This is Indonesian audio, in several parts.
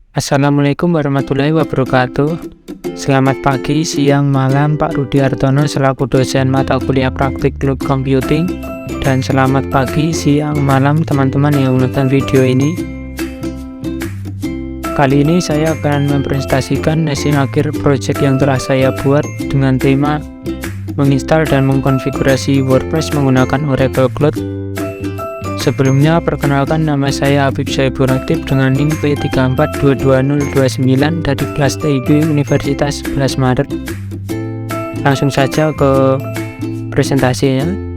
Assalamualaikum warahmatullahi wabarakatuh. Selamat pagi, siang, malam Pak Rudi Hartono selaku dosen mata kuliah praktik cloud computing. Dan selamat pagi, siang, malam teman-teman yang menonton video ini. Kali ini saya akan mempresentasikan hasil akhir project yang telah saya buat dengan tema menginstal dan mengkonfigurasi WordPress menggunakan Oracle Cloud. Sebelumnya, perkenalkan, nama saya Habib Syaibur Latif dengan NIM P3422029 dari kelas TIB Universitas 11 Maret. Langsung saja ke presentasinya.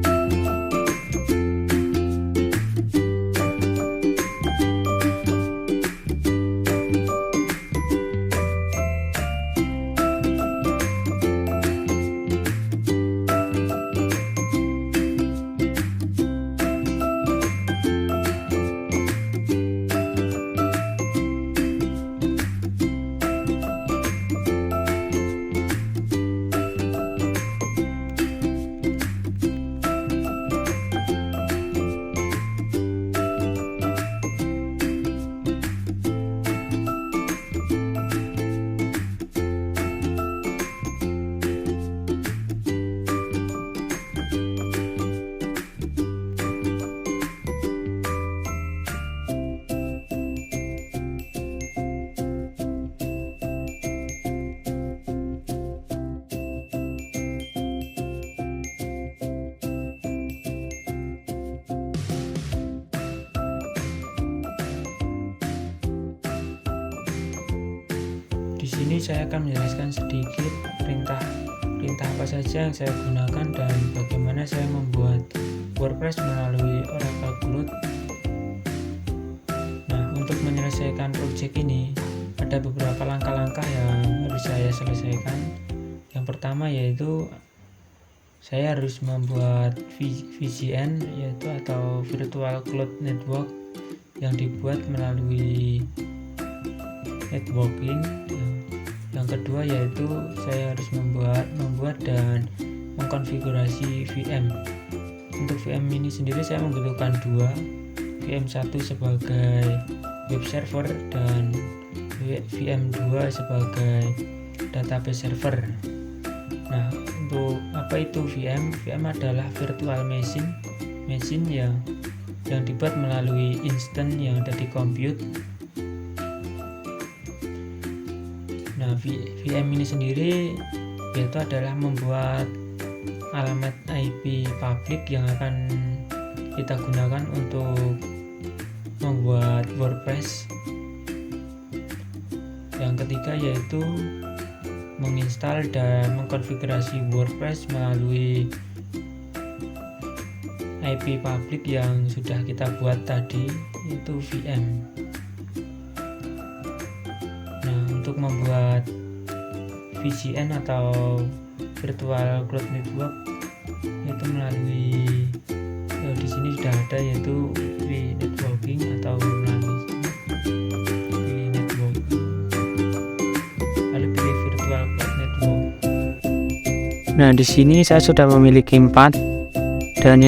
Di sini saya akan menjelaskan sedikit perintah apa saja yang saya gunakan dan bagaimana saya membuat WordPress melalui Oracle Cloud. Nah, untuk menyelesaikan project ini ada beberapa langkah-langkah yang harus saya selesaikan. Yang pertama yaitu saya harus membuat VCN yaitu atau Virtual Cloud Network yang dibuat melalui networking. Yang kedua yaitu saya harus membuat dan mengkonfigurasi VM. Untuk VM ini sendiri saya membutuhkan dua, VM1 sebagai web server dan VM2 sebagai database server. Nah, untuk apa itu VM? VM adalah virtual machine yang dibuat melalui instance yang ada di compute. Nah, VM ini sendiri yaitu adalah membuat alamat IP publik yang akan kita gunakan untuk membuat WordPress. Yang ketiga yaitu menginstal dan mengkonfigurasi WordPress melalui IP publik yang sudah kita buat tadi, yaitu VM. Untuk membuat VCN atau Virtual Cloud Network yaitu melalui di sini sudah ada yaitu networking atau melalui networking, lalu pilih Virtual Cloud Network. Nah, di sini saya sudah memiliki 4 dan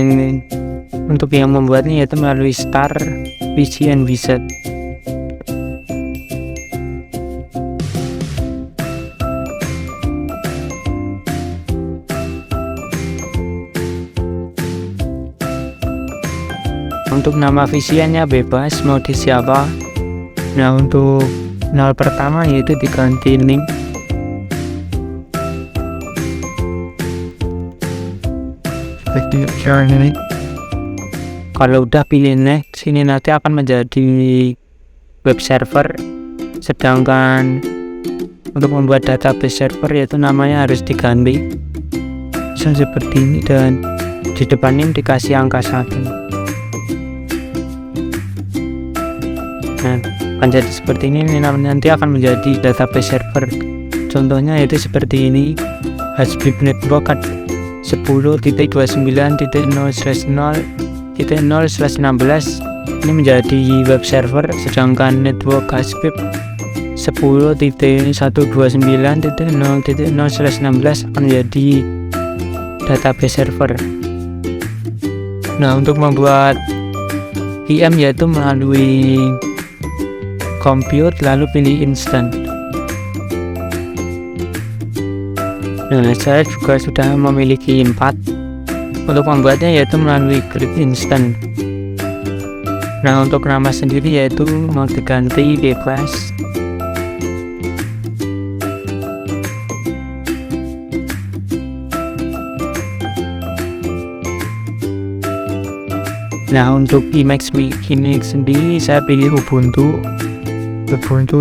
untuk yang membuatnya yaitu melalui Star VCN Wizard. Untuk nama VCN-nya bebas mau di siapa. Nah, untuk nol pertama yaitu diganti link. Kalau udah pilih next, sini nanti akan menjadi web server. Sedangkan untuk membuat database server yaitu namanya harus diganti seperti ini dan di depan ini dikasih angka 1. Nah, akan jadi seperti ini, nanti akan menjadi database server. Contohnya yaitu seperti ini, Habib Network 10.21.0/0/0/16 ini menjadi web server, sedangkan network Habib 10.129.0/0/16 akan menjadi database server. Nah, untuk membuat VM yaitu melalui compute, lalu pilih instant. Nah, saya juga sudah memiliki 4. Untuk membuatnya yaitu melalui grip instant. Nah, untuk nama sendiri yaitu mau diganti bebas. Nah, untuk Emacs sendiri saya pilih Ubuntu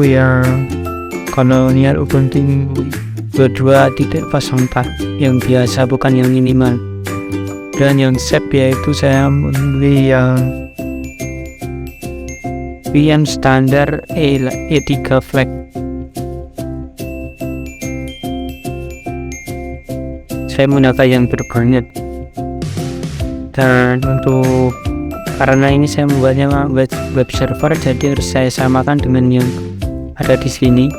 yang kolonial Ubuntu 22.04 yang biasa, bukan yang minimal. Dan yang shape yaitu saya memilih yang VM standar E3 flag. Saya menggunakan yang berbarnet. Dan untuk karena ini saya membuatnya web server, jadi harus saya samakan dengan yang ada di sini.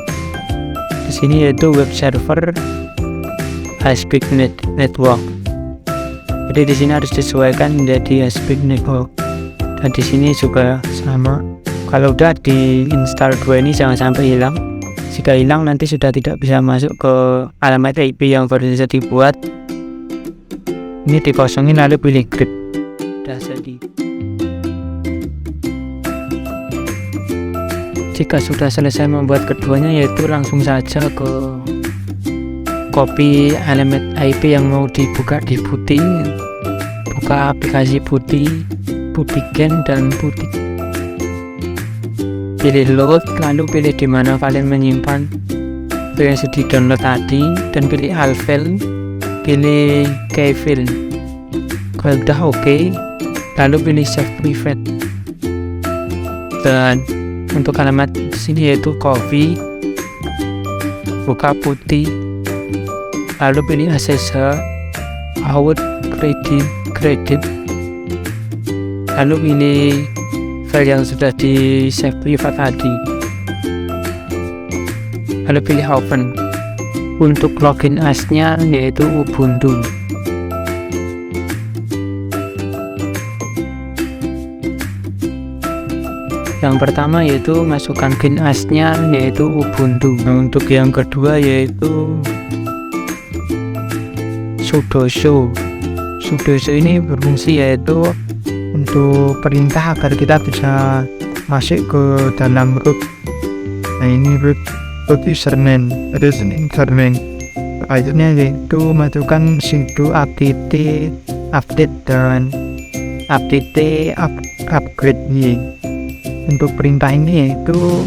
Di sini yaitu web server high speed network. Jadi di sini harus disesuaikan menjadi high speed network. Dan di sini juga sama. Kalau udah diinstal 2 ini jangan sampai hilang. Jika hilang nanti sudah tidak bisa masuk ke alamat IP yang baru saja dibuat. Ini dikosongin lalu pilih grip. Sudah jadi. Jika sudah selesai membuat keduanya, yaitu langsung saja ke copy elemen IP yang mau dibuka di Putty. Buka aplikasi Putty Gen dan Putty. Pilih load, lalu pilih di mana kalian menyimpan yang sudah di-download tadi, dan pilih all file, pilih key file. Kalau udah oke, lalu pilih save private. Dan untuk alamat di sini yaitu coffee, buka Putty, lalu pilih SSH, out, credit, lalu pilih file yang sudah di save private tadi, lalu pilih open. Untuk login as-nya yaitu Ubuntu. Yang pertama yaitu masukkan login as-nya yaitu Ubuntu. Nah, untuk yang kedua yaitu sudo show. Sudo show ini berfungsi yaitu untuk perintah agar kita bisa masuk ke dalam root. Nah, ini root username. Akhirnya yaitu masukkan sudo apt update dan upgrade ini. Untuk perintah ini yaitu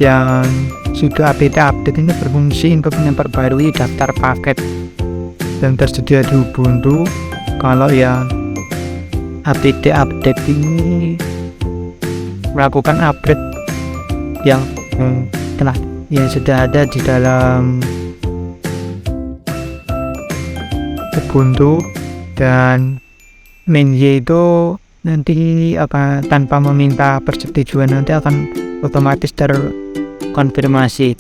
yang sudo apt update ini berfungsi untuk memperbarui daftar paket yang tersedia di Ubuntu. Kalau yang apt update ini melakukan upgrade yang sudah ada di dalam Ubuntu, dan main-y itu nanti akan tanpa meminta persetujuan nanti akan otomatis terkonfirmasi.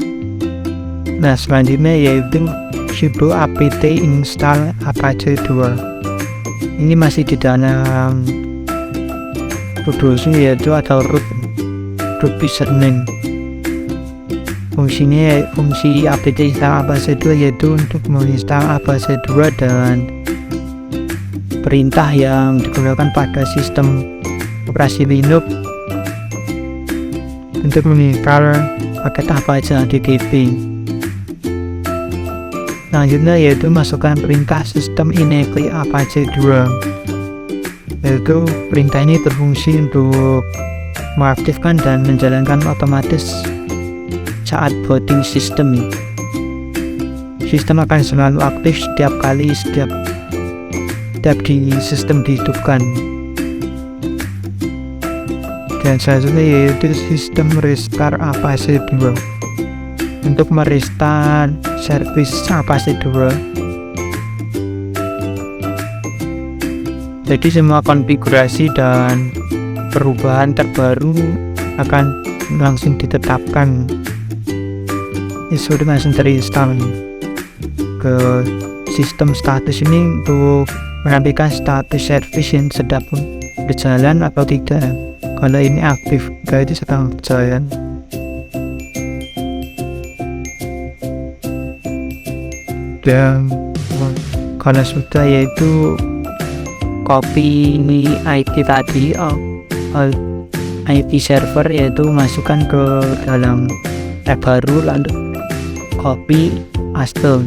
Nah, selanjutnya yaitu sudo apt install apache 2. Ini masih di dalam produksi yaitu atau root username. Fungsi apt install apache 2 yaitu untuk menginstal apache 2 dan perintah yang digunakan pada sistem operasi Linux untuk menginstal paket Apache HTTP. Selanjutnya yaitu masukkan perintah sistem enable Apache 2. Yaitu perintah ini berfungsi untuk mengaktifkan dan menjalankan otomatis saat booting sistem. Sistem akan selalu aktif setiap di sistem dihidupkan. Dan selanjutnya yaitu sistem restart Apache 2. Untuk merestart servis Apache 2, jadi semua konfigurasi dan perubahan terbaru akan langsung ditetapkan. Ini sudah langsung terinstall ke sistem status ini untuk menampilkan status servis yang sedang berjalan atau tidak. kalau ini aktif, itu sedang berjalan. Dan kalau sudah yaitu copy IP tadi IP server, yaitu masukkan ke dalam tab baru lalu copy paste.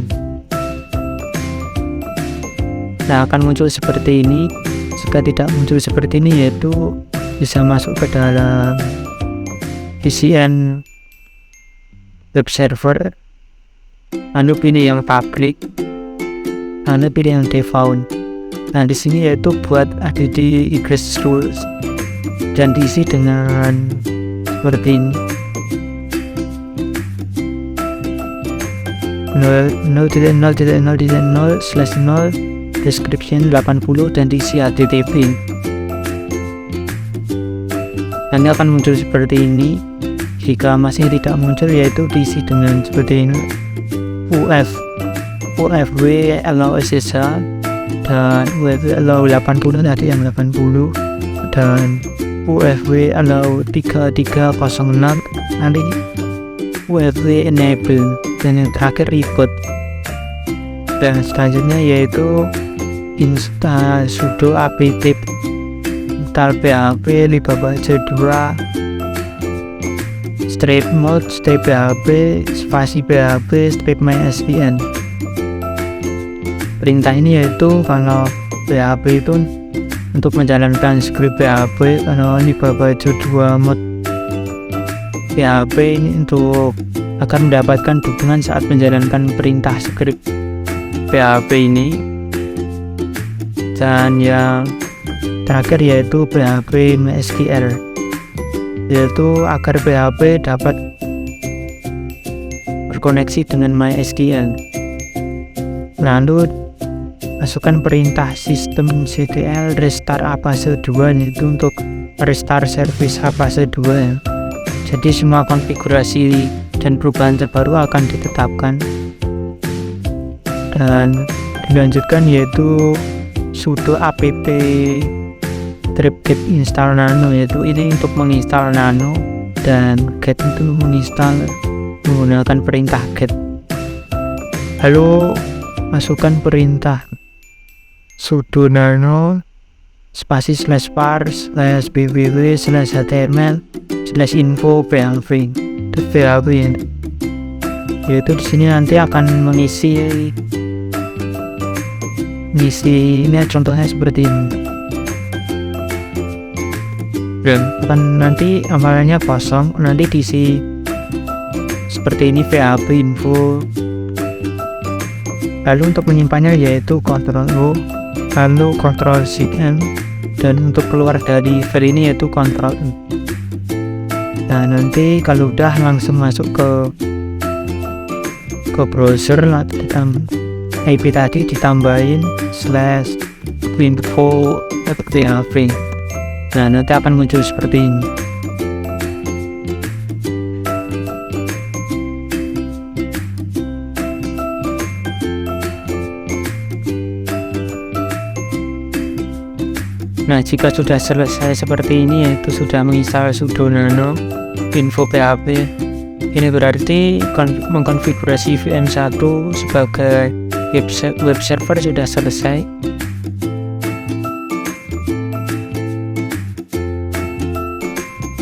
Nah, akan muncul seperti ini. Jika tidak muncul seperti ini, yaitu bisa masuk ke dalam VCN web server, lalu pilih yang public, lalu pilih yang default. Nah, di sini yaitu buat add egress rules dan diisi dengan seperti ini. 0.0.0.0/0 description 80 dan diisi HTTP. Nanti akan muncul seperti ini. Jika masih tidak muncul, yaitu diisi dengan seperti ini: UFW allow SSH dan UFW allow 80 tadi yang 80 dan UFW allow 3306, nanti UFW enable dan yang terakhir reboot. Dan selanjutnya yaitu install sudo apt install php libbabaja 2 strip mode strip php spasi php strip mysvn. Perintah ini yaitu kalau php itu untuk menjalankan script php, kalau libbabaja 2 mode php ini untuk akan mendapatkan dukungan saat menjalankan perintah script PHP ini. Dan yang terakhir yaitu PHP MySQL, yaitu agar PHP dapat berkoneksi dengan MySQL. Lalu masukkan perintah systemctl restart Apase 2, yaitu untuk restart service Apase 2 ya. Jadi semua konfigurasi dan perubahan terbaru akan ditetapkan. Dan dilanjutkan yaitu sudo apt trip get install nano, yaitu ini untuk menginstal nano, dan get itu menginstal menggunakan perintah get. Lalu masukkan perintah sudo nano spasi /var /bww/html/info php, yaitu di sini nanti akan mengisi ini contohnya seperti ini. Dan akan nanti amalannya kosong, nanti diisi seperti ini php info. Lalu untuk menyimpannya yaitu Ctrl O, lalu Ctrl Shift M, dan untuk keluar dari file ini yaitu Ctrl E. Nah, nanti kalau udah langsung masuk ke browser, IP tadi ditambahin /info/php. Nah, nanti akan muncul seperti ini. Nah, jika sudah selesai seperti ini, yaitu sudah menginstal sudo nano info php, ini berarti mengkonfigurasi VM1 sebagai web server sudah selesai.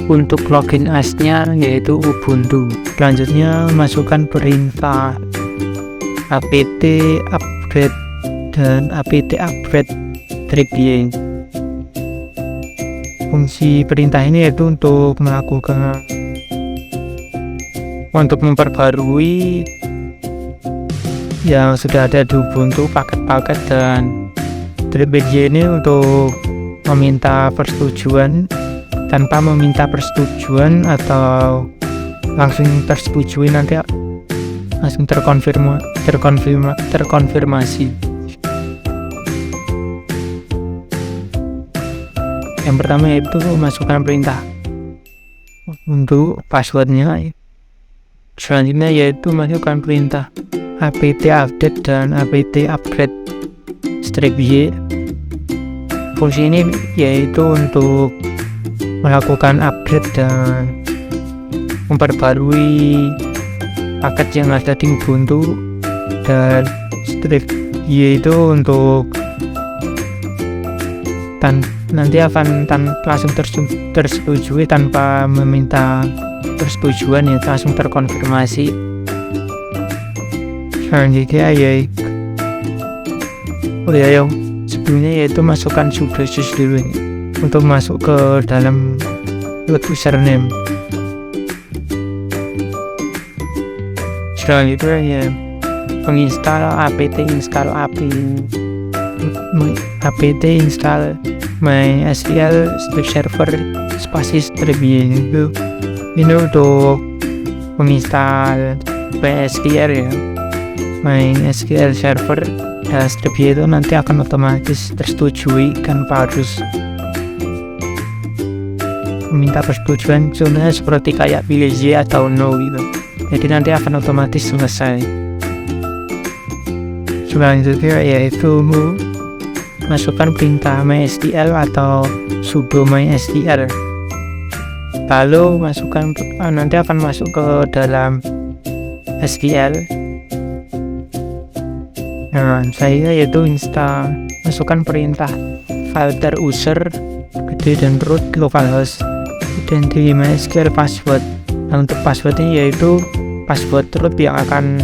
Untuk login as-nya yaitu Ubuntu. Selanjutnya masukkan perintah apt upgrade dan apt upgrade -y. Fungsi perintah ini yaitu untuk memperbarui yang sudah ada di Ubuntu paket-paket, dan -y ini untuk meminta persetujuan tanpa meminta persetujuan atau langsung tersetujui, nanti langsung terkonfirmasi. Yang pertama yaitu masukkan perintah untuk passwordnya. Selanjutnya yaitu masukkan perintah apt update dan apt upgrade -y. Fungsi ini yaitu untuk melakukan upgrade dan memperbarui paket yang ada di Ubuntu, dan strip Y itu untuk nanti akan langsung tersetujui tanpa meminta persetujuan, ya langsung terkonfirmasi. Selanjutnya sebelumnya yaitu masukkan sudo dulu untuk masuk ke dalam root username. Selanjutnya ya menginstal apt install MySQL strip server spasi strip itu. Ini untuk menginstal MySQL ya, MySQL server dan strip itu nanti akan otomatis tersetujui tanpa harus meminta persetujuan, contohnya seperti kayak pilih Y atau no gitu, jadi nanti akan otomatis selesai. Selanjutnya yaitu masukkan perintah MySQL atau sudo MySQL, lalu nanti akan masuk ke dalam SQL. Nah, saya yaitu masukkan perintah filter user gede dan root localhost identity MySQL password. Nah, untuk passwordnya yaitu password root yang akan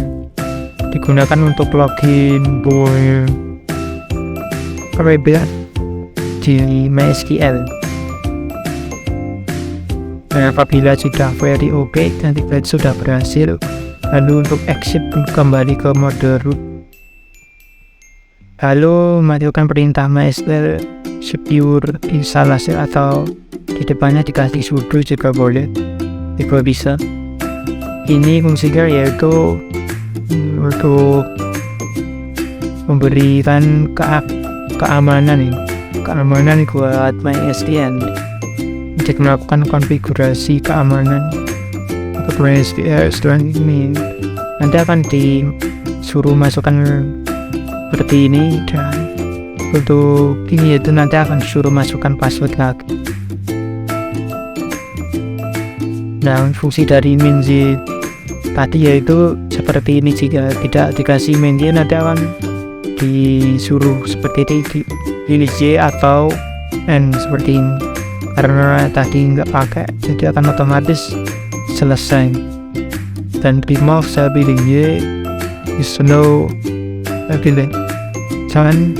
digunakan untuk login di MySQL. Dan apabila sudah very OK dan sudah berhasil, lalu untuk exit kembali ke mode root, lalu matikan perintah MySQL secure instalasi atau di depannya dikasih sudo juga boleh, juga bisa. Ini fungsinya yaitu untuk memberikan keamanan buat MySQL, untuk melakukan konfigurasi keamanan untuk MySQL. Setelah ini nanti akan disuruh masukkan seperti ini, dan untuk ini itu nanti akan disuruh masukkan password lagi. Nah, fungsi dari minzy tadi yaitu seperti ini, jika tidak dikasih minzy nanti akan disuruh seperti ini, pilih Y atau N seperti ini. Karena tadi nggak pakai, jadi akan otomatis selesai. Dan remove saya pilih Y, no saya pilih jangan.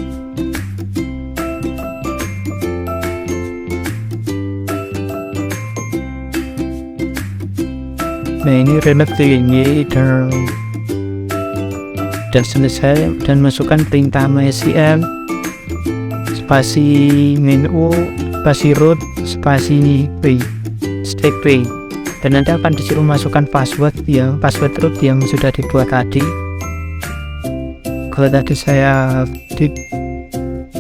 Nah, ini remove Y dan selesai, dan masukkan perintah MySQL spasi -u spasi root spasi strip p, dan nanti akan disuruh masukkan password root yang sudah dibuat tadi. Kalau tadi saya di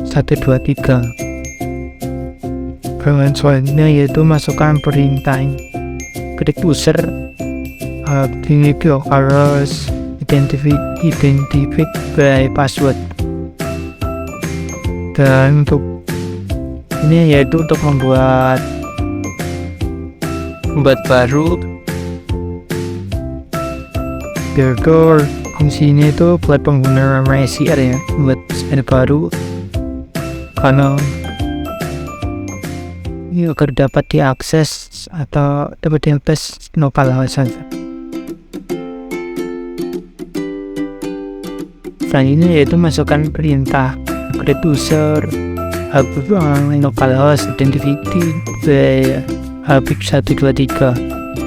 123. Bagian selanjutnya yaitu masukkan perintah create user harus identify by password. Dan untuk ini yaitu untuk membuat baru, yaitu fungsinya itu buat pengguna MySQL ya, buat baru, karena ini agar dapat diakses atau dapat diakses localhost saja. Selanjutnya yaitu masukkan perintah create user localhost identity HAPIK123.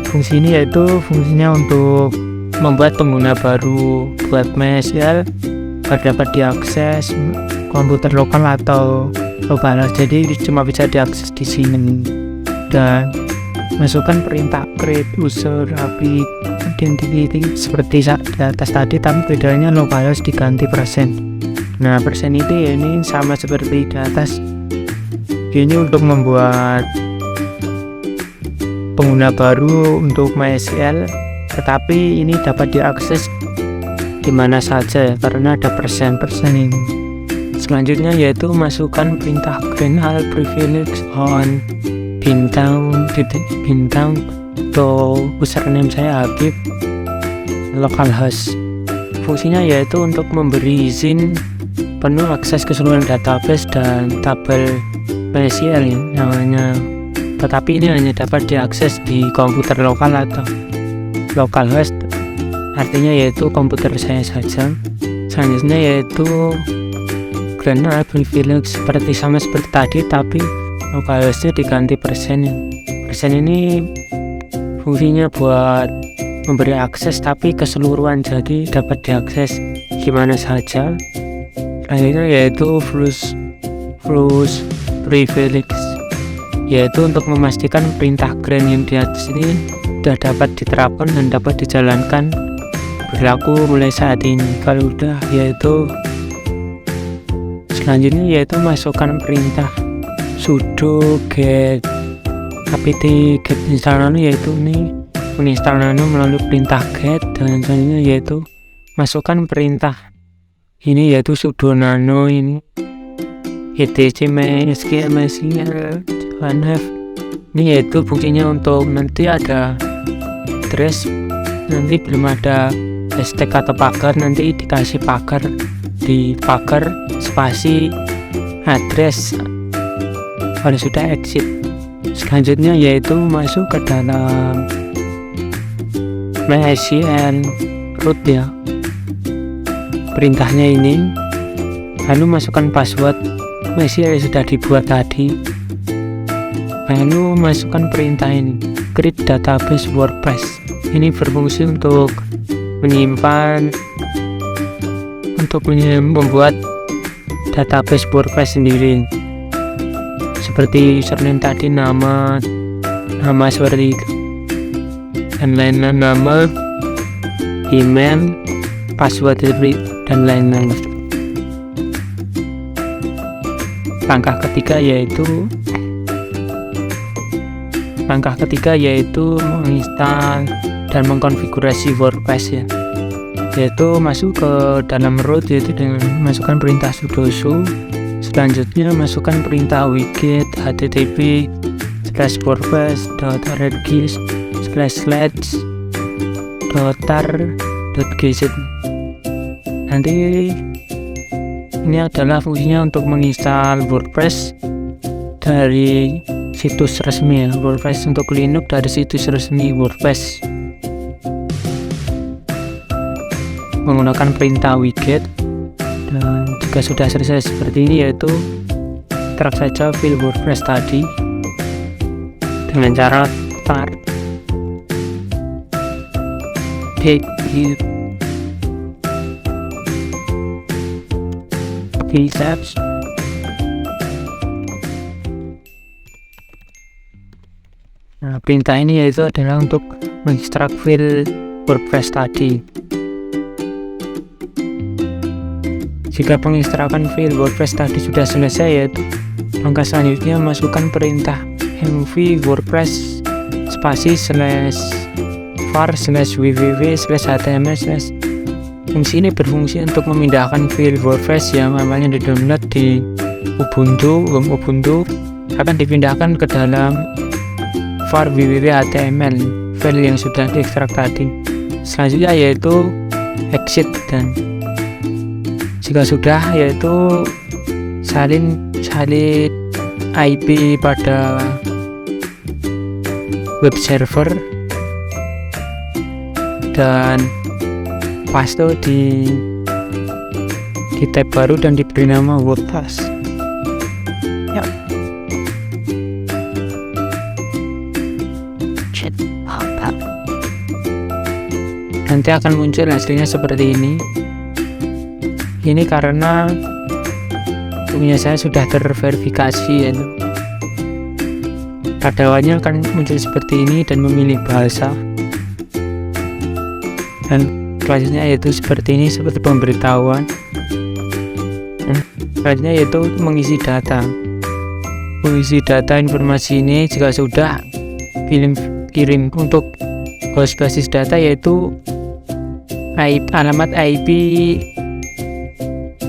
Fungsi ini yaitu fungsinya untuk membuat pengguna baru buat MySQL agar dapat diakses komputer lokal atau localhost, jadi cuma bisa diakses di sini. Dan masukkan perintah create user HAPIK identity seperti di atas tadi, tapi bedanya localhost diganti persen. Nah, persen itu ya ini sama seperti di atas. Ini untuk membuat pengguna baru untuk MySQL, tetapi ini dapat diakses di mana saja karena ada persen-persen ini. Selanjutnya yaitu masukkan perintah green privilege on bintang atau username saya Habib localhost. Fungsinya yaitu untuk memberi izin penuh akses keseluruhan database dan tabel MySQL tetapi ini hanya dapat diakses di komputer lokal atau localhost, artinya yaitu komputer saya saja. Selanjutnya yaitu general privilege sama seperti tadi, tapi localhostnya diganti persen ini fungsinya buat memberi akses tapi keseluruhan, jadi dapat diakses gimana saja. Akhirnya yaitu flush privilege, yaitu untuk memastikan perintah grand yang di atas ini sudah dapat diterapkan dan dapat dijalankan berlaku mulai saat ini. Kalau udah yaitu selanjutnya yaitu masukkan perintah sudo get apt get install nano, yaitu ini menginstal nano melalui perintah get, dan selanjutnya yaitu masukkan perintah ini yaitu sudo nano ini etc mysql ini yaitu fungsinya untuk nanti ada address, nanti belum ada hashtag atau pagar, nanti dikasih pagar, di pagar spasi address kalau sudah exit. Selanjutnya yaitu masuk ke dalam MySQL root ya, perintahnya ini, lalu masukkan password MySQL yang sudah dibuat tadi, lalu masukkan perintah ini create database WordPress. Ini berfungsi untuk membuat database WordPress sendiri, seperti username tadi, nama seperti itu, dan lain-lain, nama, email, password, dan lain-lain. Langkah ketiga yaitu menginstal dan mengkonfigurasi WordPress ya, yaitu masuk ke dalam root, yaitu dengan masukkan perintah sudo show. Selanjutnya masukkan perintah wget http://wordpress.org//tar.gz. nanti ini adalah fungsinya untuk menginstal WordPress dari situs resmi ya, WordPress untuk Linux dari situs resmi WordPress menggunakan perintah wget. Dan jika sudah selesai seperti ini, yaitu ekstrak saja file WordPress tadi dengan cara tar tabs. Nah, perintah ini yaitu adalah untuk mengekstrak file WordPress tadi. Jika pengekstrakan file WordPress tadi sudah selesai, yaitu langkah selanjutnya masukkan perintah mv wordpress spasi /var/www/html/. Fungsi ini berfungsi untuk memindahkan file WordPress yang awalnya di-download di Ubuntu akan dipindahkan ke dalam var www.html file yang sudah diekstrak tadi. Selanjutnya yaitu exit, dan jika sudah yaitu salin IP pada web server dan paste di tab baru dan diberi nama WordPress. Ya. Nanti akan muncul hasilnya seperti ini. Ini karena punya saya sudah terverifikasi ya. Pada awalnya akan muncul seperti ini dan memilih bahasa, dan selanjutnya yaitu seperti ini, seperti pemberitahuan. Selanjutnya yaitu mengisi data informasi ini. Jika sudah, kirim untuk host basis data yaitu alamat IP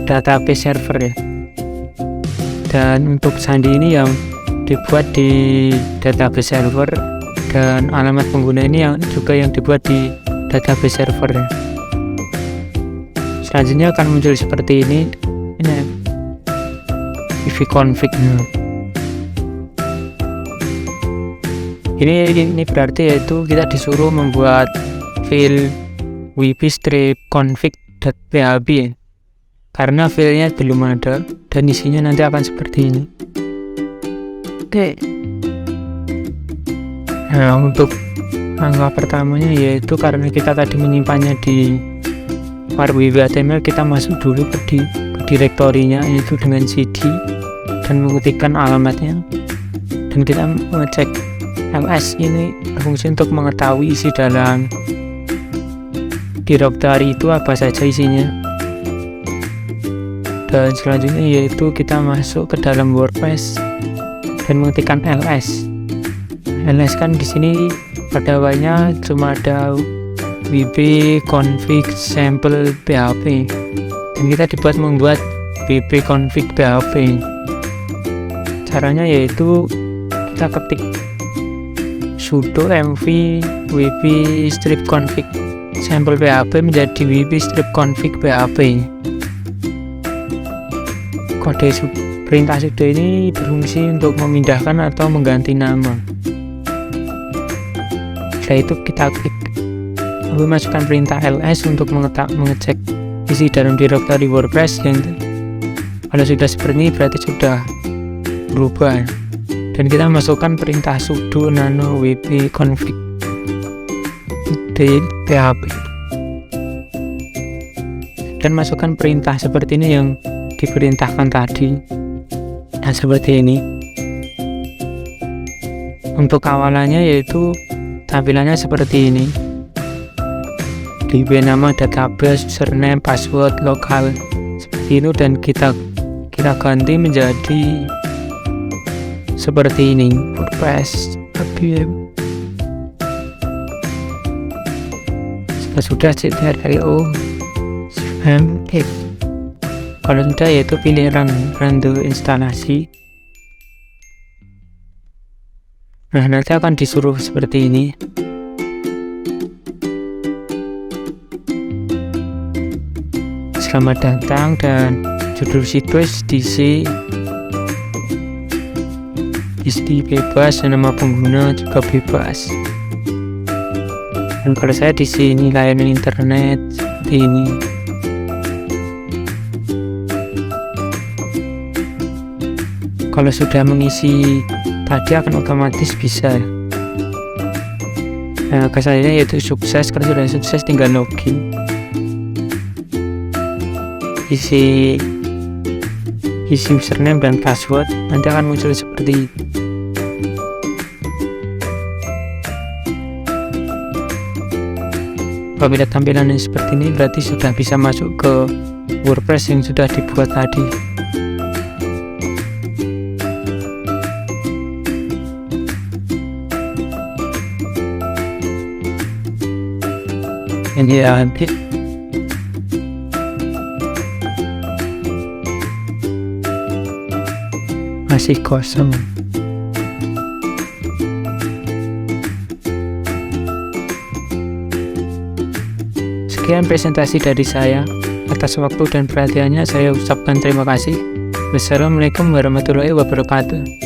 database server ya. Dan untuk sandi ini yang dibuat di database server, dan alamat pengguna ini yang dibuat di database server. Selanjutnya akan muncul seperti ini ivconfig. Ini berarti yaitu kita disuruh membuat file wp-config.php karena filenya belum ada dan isinya nanti akan seperti ini. Oke. Nah, untuk langkah pertamanya yaitu karena kita tadi menyimpannya di wp.html, kita masuk dulu ke direktorinya, yaitu dengan cd dan mengetikkan alamatnya, dan kita mengecek ls. Ini berfungsi untuk mengetahui isi dalam direktori itu apa saja isinya. Dan selanjutnya yaitu kita masuk ke dalam WordPress dan mengetikkan ls. ls kan di sini pada awalnya cuma ada wp-config sample php, dan kita dibuat membuat wp-config php. Caranya yaitu kita ketik sudo mv wp-config sample php menjadi wp-config php. Kode perintah sudo ini berfungsi untuk memindahkan atau mengganti nama. Setelah itu kita klik lalu masukkan perintah ls untuk mengecek isi dalam direktori WordPress. Kalau sudah seperti ini berarti sudah berubah, dan kita masukkan perintah sudo nano wp-config php dan masukkan perintah seperti ini yang diperintahkan tadi. Nah, seperti ini untuk awalannya, yaitu tampilannya seperti ini. DB nama, database, username, password, lokal seperti itu, dan kita ganti menjadi seperti ini, WordPress sudah ctro kalau sudah yaitu pilih run dulu instalasi. Nah, nanti akan disuruh seperti ini. Selamat datang, dan judul situs diisi bebas, nama pengguna juga bebas. Dan kalau saya di sini layanan internet seperti ini. Kalau sudah mengisi tadi akan otomatis bisa. Nah, kesannya yaitu sukses. Kalau sudah sukses tinggal login. Isi username dan password, nanti akan muncul seperti itu. Apabila tampilannya seperti ini berarti sudah bisa masuk ke WordPress yang sudah dibuat tadi. Ini ya, masih kosong. Sekian presentasi dari saya. Atas waktu dan perhatiannya saya ucapkan terima kasih. Wassalamualaikum warahmatullahi wabarakatuh.